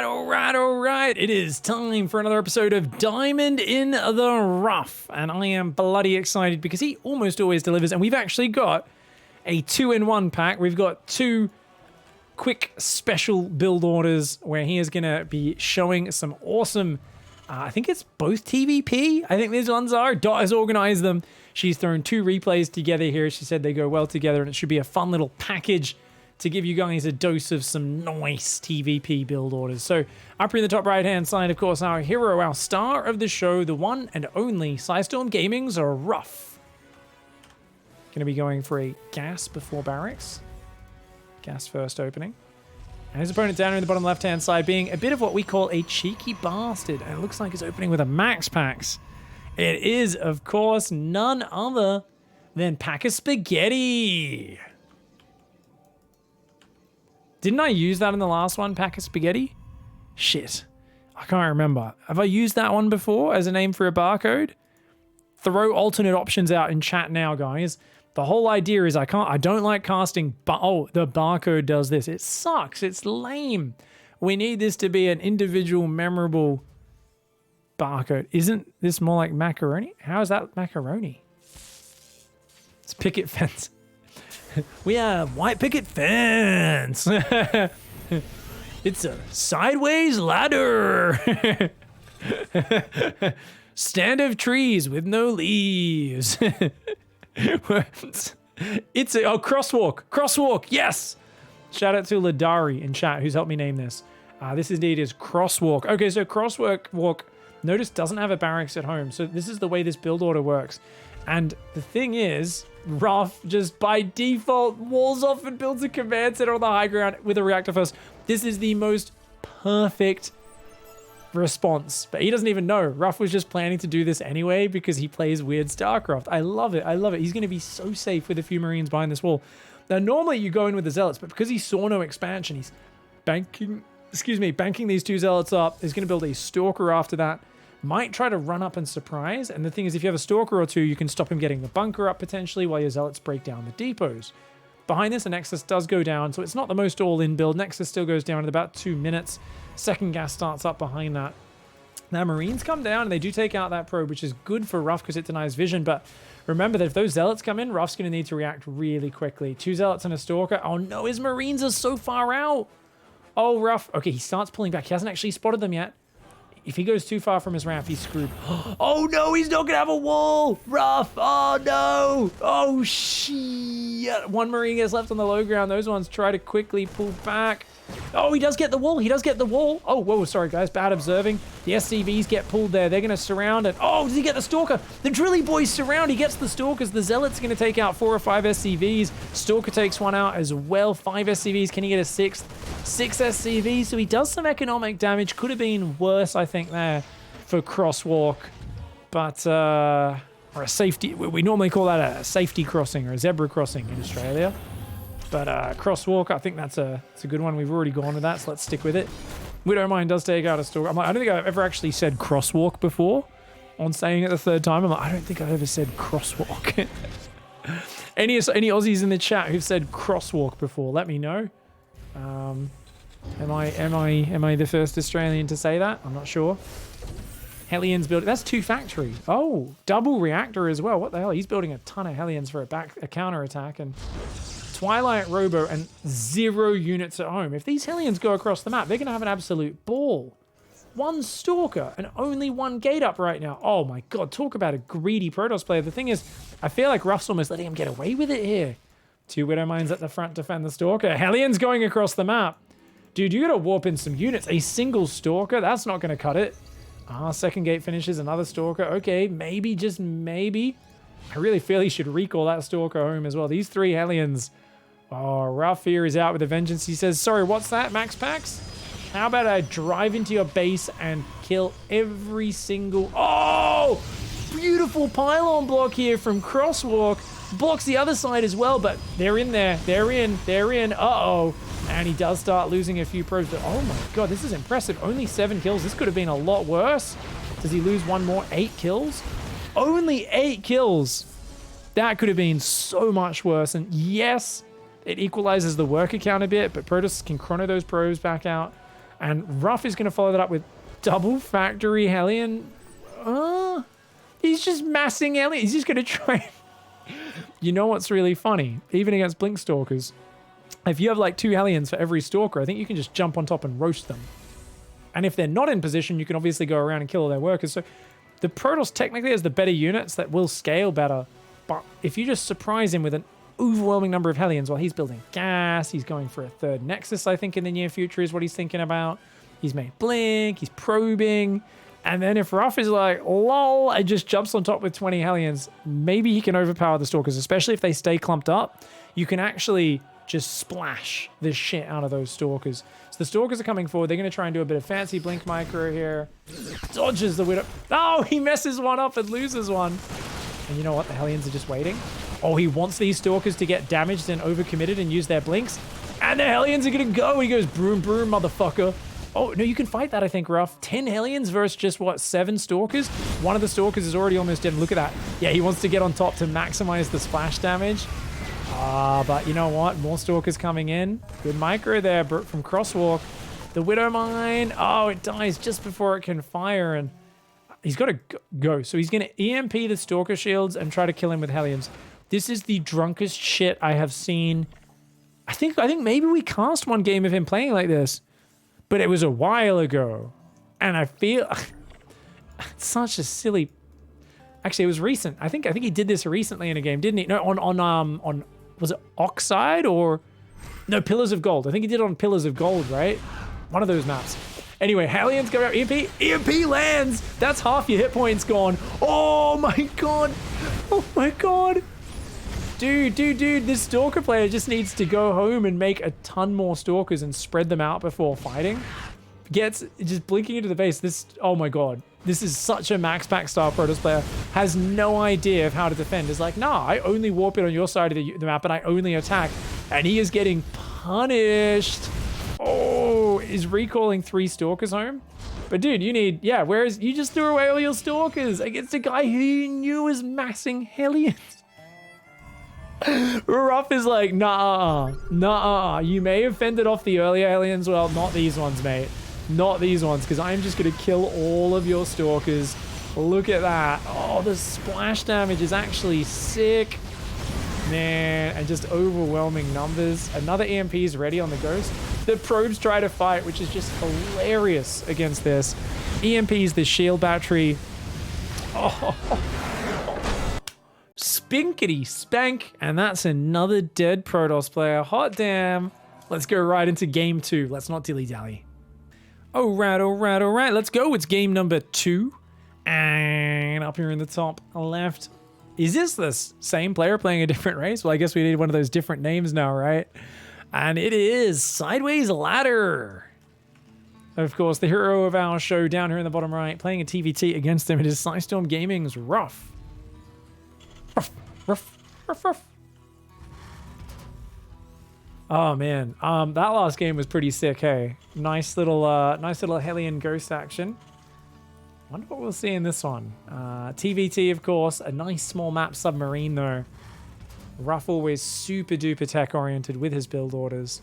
all right. It is time for another episode of Diamond in the Ruff. And I am bloody excited because he almost always delivers. And we've actually got a 2-in-1 pack. We've got two quick special build orders where he is going to be showing some awesome, I think it's both TvP. I think these ones are. Dot has organized them. She's thrown two replays together here. She said they go well together and it should be a fun little package to give you guys a dose of some nice TvP build orders. So up here in the top right hand side, of course, our hero, our star of the show, the one and only Psystorm Gaming's Ruff. Going to be going for a gas before barracks. Gas first opening. And his opponent down in the bottom left hand side being a bit of what we call a cheeky bastard. And it looks like it's opening with a max packs. It is, of course, none other than Pack of Spaghetti. Didn't I use that in the last one, Pack of Spaghetti? Shit. I can't remember. Have I used that one before as a name for a barcode? Throw alternate options out in chat now, guys. The whole idea is I don't like casting, but oh, the barcode does this. It sucks. It's lame. We need this to be an individual, memorable barcode. Isn't this more like macaroni? How is that macaroni? It's picket fence. We have white picket fence. It's a sideways ladder. Stand of trees with no leaves. It's a crosswalk. Crosswalk, yes. Shout out to Ladari in chat who's helped me name this. This indeed is crosswalk. Okay, so crosswalk, notice doesn't have a barracks at home. So this is the way this build order works. And the thing is, Ruff just by default walls off and builds a command center on the high ground with a reactor first. This is the most perfect response, but he doesn't even know. Ruff was just planning to do this anyway because he plays weird StarCraft. I love it. I love it. He's going to be so safe with a few Marines behind this wall. Now, normally you go in with the Zealots, but because he saw no expansion, he's banking these two Zealots up. He's going to build a Stalker after that. Might try to run up and surprise. And the thing is, if you have a Stalker or two, you can stop him getting the bunker up potentially while your Zealots break down the depots. Behind this, a Nexus does go down, so it's not the most all-in build. Nexus still goes down in about 2 minutes. Second gas starts up behind that. Now, Marines come down, and they do take out that probe, which is good for Ruff because it denies vision. But remember that if those Zealots come in, Ruff's going to need to react really quickly. 2 Zealots and a Stalker. Oh, no, his Marines are so far out. Oh, Ruff. Okay, he starts pulling back. He hasn't actually spotted them yet. If he goes too far from his ramp, he's screwed. Oh, no, he's not going to have a wall. Ruff. Oh, no. Oh, shit. One Marine gets left on the low ground. Those ones try to quickly pull back. Oh, he does get the wall. He does get the wall. Oh, whoa, sorry, guys. Bad observing. The SCVs get pulled there. They're going to surround it. Oh, does he get the Stalker? The Drilly Boys surround. He gets the Stalkers. The Zealot's going to take out 4 or 5 SCVs. Stalker takes one out as well. 5 SCVs. Can he get a 6th? 6 SCVs. So he does some economic damage. Could have been worse, I think, there for Crosswalk. But, or a safety. We normally call that a safety crossing or a zebra crossing in Australia. But Crosswalk, I think it's a good one. We've already gone with that, so let's stick with it. We don't mind does take out a Stalker. I don't think I've ever actually said Crosswalk before. On saying it the third time, I don't think I've ever said Crosswalk. Any Aussies in the chat who've said Crosswalk before, let me know. Am I the first Australian to say that? I'm not sure. Hellions building. That's 2 factory. Oh, double reactor as well. What the hell? He's building a ton of Hellions for a counterattack and Twilight Robo and 0 units at home. If these Hellions go across the map, they're going to have an absolute ball. 1 Stalker and only 1 gate up right now. Oh my god, talk about a greedy Protoss player. The thing is, I feel like Ruff's almost letting him get away with it here. 2 Widow Mines at the front defend the Stalker. Hellions going across the map. Dude, you got to warp in some units. A single Stalker, that's not going to cut it. Second gate finishes, another Stalker. Okay, maybe, just maybe. I really feel he should recall that Stalker home as well. These 3 Hellions. Oh, Ruff here is out with a vengeance. He says, sorry, what's that, Max Packs? How about I drive into your base and kill every single... Oh! Beautiful pylon block here from Crosswalk. Blocks the other side as well, but they're in there. They're in. Uh-oh. And he does start losing a few probes. But oh my god, this is impressive. Only 7 kills. This could have been a lot worse. Does he lose 1 more? 8 kills? Only 8 kills. That could have been so much worse. And yes, it equalizes the worker count a bit, but Protoss can chrono those probes back out. And Ruff is going to follow that up with double factory Hellion. He's just massing Hellion. He's just going to try. You know what's really funny? Even against Blink Stalkers, if you have like 2 Hellions for every Stalker, I think you can just jump on top and roast them. And if they're not in position, you can obviously go around and kill all their workers. So the Protoss technically has the better units that will scale better. But if you just surprise him with an overwhelming number of Hellions while he's building gas, he's going for a 3rd Nexus, I think, in the near future is what he's thinking about. He's made Blink, he's probing. And then if Ruff is like, lol, and just jumps on top with 20 Hellions, maybe he can overpower the Stalkers, especially if they stay clumped up. You can actually just splash the shit out of those Stalkers. So the Stalkers are coming forward. They're going to try and do a bit of fancy Blink Micro here. Dodges the Widow. Oh, he messes one up and loses one. And you know what? The Hellions are just waiting. Oh, he wants these Stalkers to get damaged and overcommitted and use their Blinks. And the Hellions are going to go. He goes, broom, broom, motherfucker. Oh, no, you can fight that, I think, Ruff. 10 Hellions versus just, what, 7 Stalkers? One of the Stalkers is already almost dead. Look at that. Yeah, he wants to get on top to maximize the splash damage. But you know what? More Stalkers coming in. Good micro there from Crosswalk. The Widow Mine. Oh, it dies just before it can fire. And he's got to go. So he's going to EMP the Stalker shields and try to kill him with Hellions. This is the drunkest shit I have seen. I think maybe we cast one game of him playing like this. But it was a while ago. And I feel it's such a silly. Actually, it was recent. I think he did this recently in a game, didn't he? No, on was it Oxide or no, Pillars of Gold. I think he did it on Pillars of Gold, right? One of those maps. Anyway, Hellions go out. EMP lands. That's half your hit points gone. Oh my god. Oh my god. Dude, this Stalker player just needs to go home and make a ton more Stalkers and spread them out before fighting. Gets just blinking into the base. This, oh my god. This is such a max pack style Protoss player. Has no idea of how to defend. Is like, nah, I only warp it on your side of the map and I only attack. And he is getting punished. Oh, is recalling 3 Stalkers home? But dude, you need, yeah, whereas you just threw away all your Stalkers against a guy who you knew was massing Hellions. Ruff is like, nah. You may have fended off the earlier Hellions. Well, not these ones, mate. Not these ones, because I'm just going to kill all of your Stalkers. Look at that. Oh, the splash damage is actually sick. Man, and just overwhelming numbers. Another EMP is ready on the Ghost. The probes try to fight, which is just hilarious against this. EMP's the shield battery. Oh. Spinkety spank, and that's another dead Protoss player. Hot damn. Let's go right into game 2. Let's not dilly-dally. All right. Let's go. It's game number 2. And up here in the top left, is this the same player playing a different race? Well, I guess we need one of those different names now, right? And it is Sideways Ladder. Of course, the hero of our show down here in the bottom right, playing a TvT against him. It is Psystorm Gaming's Ruff. Ruff. Oh man, that last game was pretty sick. Hey, nice little Hellion Ghost action. Wonder what we'll see in this one. TvT, of course, a nice small map submarine though. Ruff always super duper tech oriented with his build orders.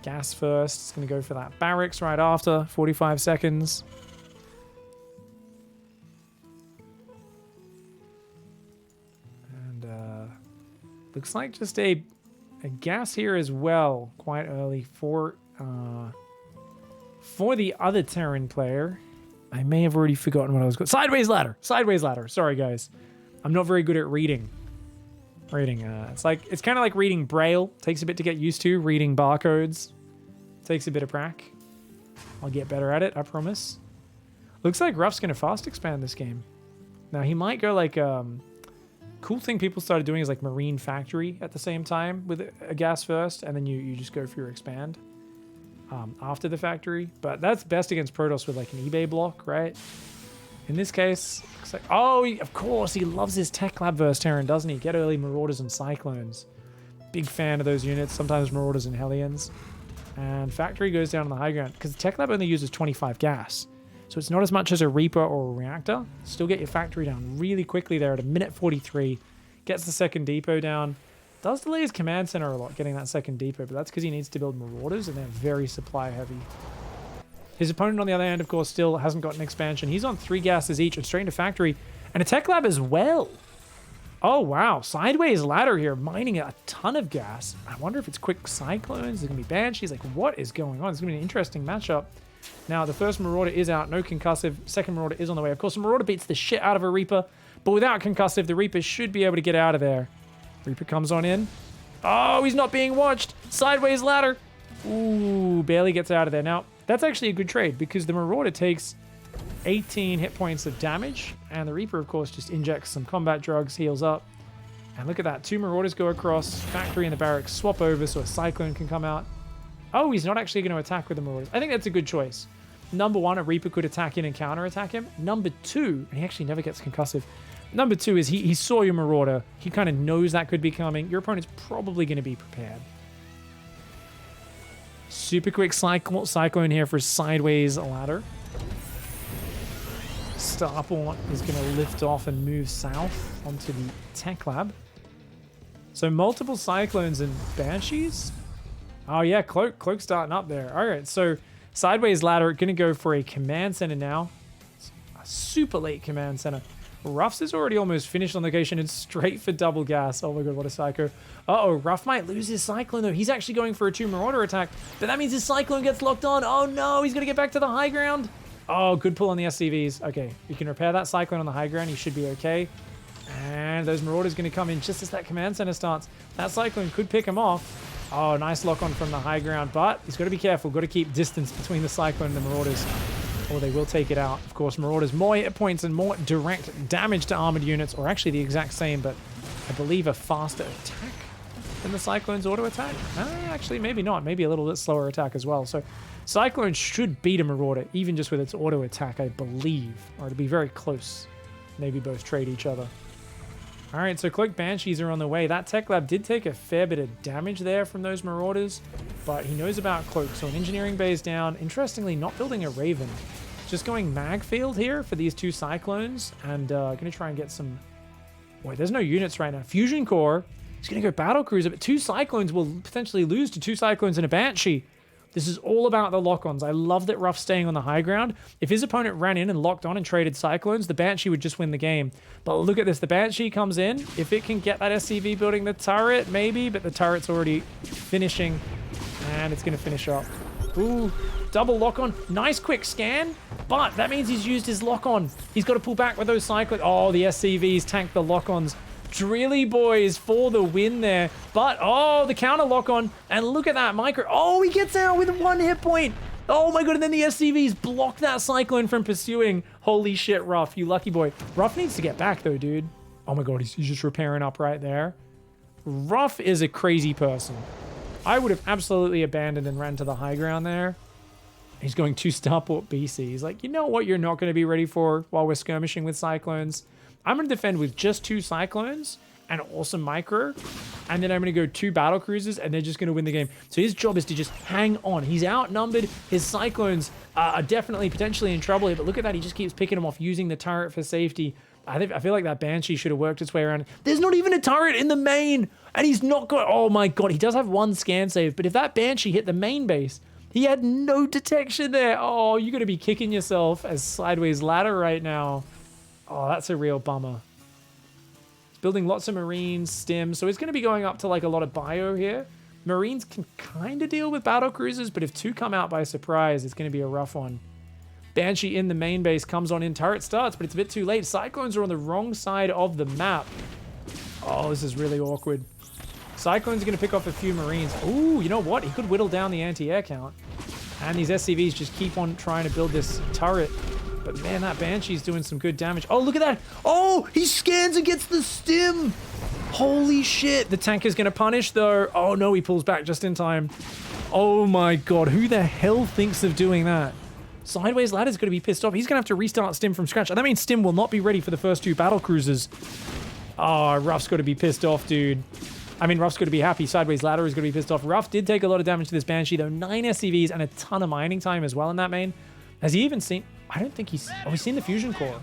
Gas first. It's gonna go for that barracks right after. 45 seconds. Looks like just a gas here as well, quite early for the other Terran player. I may have already forgotten what I was going. Sideways ladder. Sorry guys, I'm not very good at reading. It's kind of like reading Braille. Takes a bit to get used to. Reading barcodes takes a bit of prac. I'll get better at it, I promise. Looks like Ruff's gonna fast expand this game. Now he might go like cool thing people started doing is like Marine Factory at the same time with a gas first, and then you just go for your expand after the factory. But that's best against Protoss with like an eBay block, right? In this case, looks like, of course, he loves his Tech Lab versus Terran, doesn't he? Get early Marauders and Cyclones. Big fan of those units, sometimes Marauders and Hellions. And Factory goes down on the high ground because the Tech Lab only uses 25 gas. So it's not as much as a Reaper or a Reactor. Still get your Factory down really quickly there at a minute 43. Gets the second depot down. Does delay his command center a lot getting that second depot, but that's because he needs to build Marauders and they're very supply heavy. His opponent, on the other hand, of course, still hasn't got an expansion. He's on 3 gases each and straight into factory. And a tech lab as well. Oh, wow. Sideways ladder here, mining a ton of gas. I wonder if it's quick cyclones. There's going to be banshees. Like, what is going on? It's going to be an interesting matchup. Now, the first Marauder is out. No concussive. Second Marauder is on the way. Of course, the Marauder beats the shit out of a Reaper. But without concussive, the Reaper should be able to get out of there. Reaper comes on in. Oh, he's not being watched. Sideways ladder. Ooh, barely gets out of there. Now, that's actually a good trade because the Marauder takes 18 hit points of damage, and the Reaper, of course, just injects some combat drugs, heals up. And look at that. 2 Marauders go across, factory and the barracks swap over so a Cyclone can come out. Oh, he's not actually going to attack with the Marauders. I think that's a good choice. Number 1, a Reaper could attack in and counterattack him. Number 2, and he actually never gets concussive. Number 2 is he saw your Marauder. He kind of knows that could be coming. Your opponent's probably going to be prepared. Super quick Cyclone here for sideways ladder. Starport is going to lift off and move south onto the tech lab. So multiple Cyclones and Banshees. Oh yeah, Cloak starting up there. All right, so sideways ladder going to go for a command center now. A super late command center. Ruff's is already almost finished on location and straight for double gas. Oh my god, what a psycho. Uh-oh, Ruff might lose his Cyclone though. He's actually going for a 2 Marauder attack, but that means his Cyclone gets locked on. Oh no, he's going to get back to the high ground. Oh, good pull on the SCVs. Okay, you can repair that Cyclone on the high ground. He should be okay. And those Marauders going to come in just as that command center starts. That Cyclone could pick him off. Oh, nice lock on from the high ground, but he's got to be careful. Got to keep distance between the Cyclone and the Marauders, or they will take it out. Of course, Marauders, more hit points and more direct damage to armored units, or actually the exact same, but I believe a faster attack than the Cyclone's auto attack. Actually, maybe not. Maybe a little bit slower attack as well. So Cyclone should beat a Marauder, even just with its auto attack, I believe. Or it'll be very close. Maybe both trade each other. All right, so Cloak Banshees are on the way. That Tech Lab did take a fair bit of damage there from those Marauders, but he knows about Cloak. So an Engineering Bay is down. Interestingly, not building a Raven. Just going Mag Field here for these 2 Cyclones, and going to try and get some... Wait, there's no units right now. Fusion Core. He's going to go Battle Cruiser, but 2 Cyclones will potentially lose to 2 Cyclones and a Banshee. This is all about the lock-ons. I love that Ruff's staying on the high ground. If his opponent ran in and locked on and traded Cyclones, the Banshee would just win the game. But look at this. The Banshee comes in. If it can get that SCV building the turret, maybe, but the turret's already finishing, and it's going to finish up. Ooh, double lock-on. Nice quick scan, but that means he's used his lock-on. He's got to pull back with those Cyclones. Oh, the SCVs tank the lock-ons. Drilly boys for the win there. But, oh, the counter lock on. And look at that micro. Oh, he gets out with 1 hit point. Oh my god, and then the SCVs block that Cyclone from pursuing. Holy shit, Ruff, you lucky boy. Ruff needs to get back though, dude. Oh my god, he's just repairing up right there. Ruff is a crazy person. I would have absolutely abandoned and ran to the high ground there. He's going to Starport BC. He's like, you know what you're not going to be ready for while we're skirmishing with Cyclones? I'm going to defend with just 2 Cyclones and awesome micro, and then I'm going to go 2 battle cruisers, and they're just going to win the game. So his job is to just hang on. He's outnumbered. His Cyclones are definitely potentially in trouble here, but look at that. He just keeps picking them off, using the turret for safety. I feel like that Banshee should have worked its way around. There's not even a turret in the main, and he's not got... Oh my god, he does have 1 scan save, but if that Banshee hit the main base, he had no detection there. Oh, you're going to be kicking yourself as sideways ladder right now. Oh, that's a real bummer. He's building lots of Marines, Stim, so he's going to be going up to like a lot of bio here. Marines can kind of deal with battle cruisers, but if 2 come out by surprise, it's going to be a rough one. Banshee in the main base comes on in, turret starts, but it's a bit too late. Cyclones are on the wrong side of the map. Oh, this is really awkward. Cyclone's going to pick off a few Marines. Ooh, you know what? He could whittle down the anti-air count. And these SCVs just keep on trying to build this turret. But man, that Banshee's doing some good damage. Oh, look at that. Oh, he scans and gets the stim. Holy shit. The tank is going to punish though. Oh no, he pulls back just in time. Oh my god, who the hell thinks of doing that? Sideways Ladder's going to be pissed off. He's going to have to restart Stim from scratch. And that means Stim will not be ready for the first 2 battle cruisers. Oh, Ruff's got to be pissed off, dude. I mean, Ruff's going to be happy. Sideways Ladder is going to be pissed off. Ruff did take a lot of damage to this Banshee, though. 9 SCVs and a ton of mining time as well in that main. Has he even seen... I don't think he's... Oh, he's seen the Fusion Core.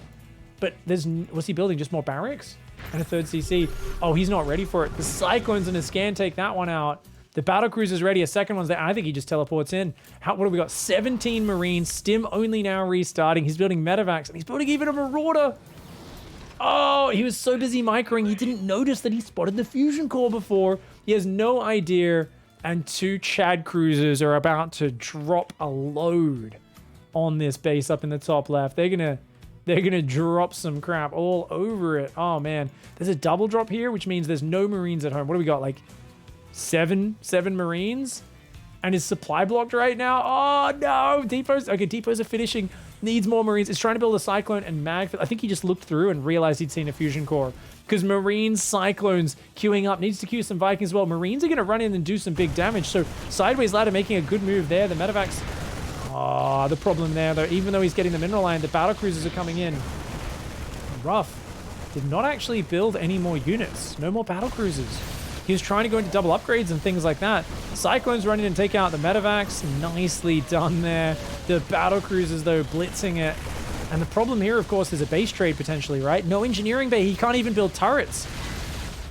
But there's... Was he building just more barracks? And a 3rd CC. Oh, he's not ready for it. The Cyclones and a scan take that one out. The battlecruiser's ready. A second one's there. I think he just teleports in. What have we got? 17 Marines. Stim only now restarting. He's building medevacs, and he's building even a Marauder. Oh, he was so busy microing, he didn't notice that he spotted the fusion core before. He has no idea, and 2 Chad cruisers are about to drop a load on this base up in the top left. They're gonna drop some crap all over it. Oh man, there's a double drop here, which means there's no Marines at home. What do we got? Like seven Marines, and his supply blocked right now. Oh no, depots. Okay, depots are finishing. Needs more Marines. It's trying to build a Cyclone and Mag. I think he just looked through and realized he'd seen a fusion core, because Marines, Cyclones queuing up. Needs to queue some Vikings as well. Marines are going to run in and do some big damage. So sideways ladder making a good move there. The medevacs. Oh, the problem there though, even though he's getting the mineral line, the battle cruisers are coming in. Ruff did not actually build any more units. No more battle cruisers. He was trying to go into double upgrades and things like that. Cyclones running and take out the medevacs. Nicely done there. The battle cruisers though blitzing it. And the problem here, of course, is a base trade potentially, right? No engineering bay. He can't even build turrets.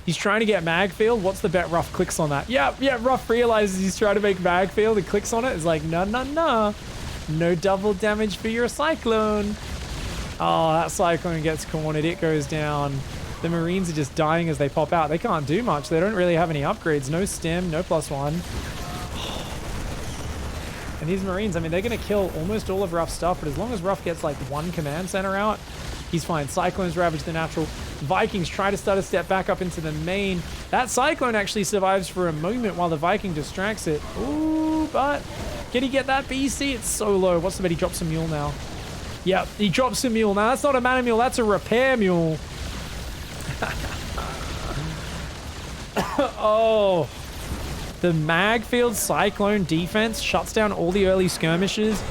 He's trying to get mag field. What's the bet? Ruff clicks on that. Yeah, Ruff realizes he's trying to make mag field and clicks on it. It's like, no. No double damage for your Cyclone. Oh, that Cyclone gets cornered. It goes down. The Marines are just dying as they pop out. They can't do much. They don't really have any upgrades. No stim, no +1. And these Marines, I mean, they're going to kill almost all of Ruff's stuff, but as long as Ruff gets like 1 command center out, he's fine. Cyclones ravage the natural. Vikings try to start a step back up into the main. That Cyclone actually survives for a moment while the Viking distracts it. Ooh, but can he get that BC? It's so low. What's the bet? He drops a mule now. Yep, he drops a mule. Now, that's not a mana mule. That's a repair mule. Oh, the Magfield Cyclone defense shuts down all the early skirmishes,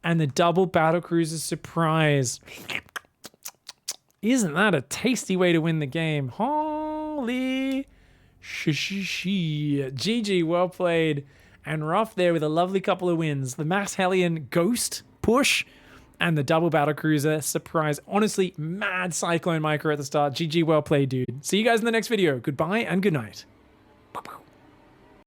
and the double battle cruiser surprise. Isn't that a tasty way to win the game? Holy GG, well played. And Ruff there with a lovely couple of wins. The Mass Hellion Ghost push and the double battle cruiser surprise. Honestly, mad Cyclone micro at the start. GG, well played, dude. See you guys in the next video. Goodbye and good night.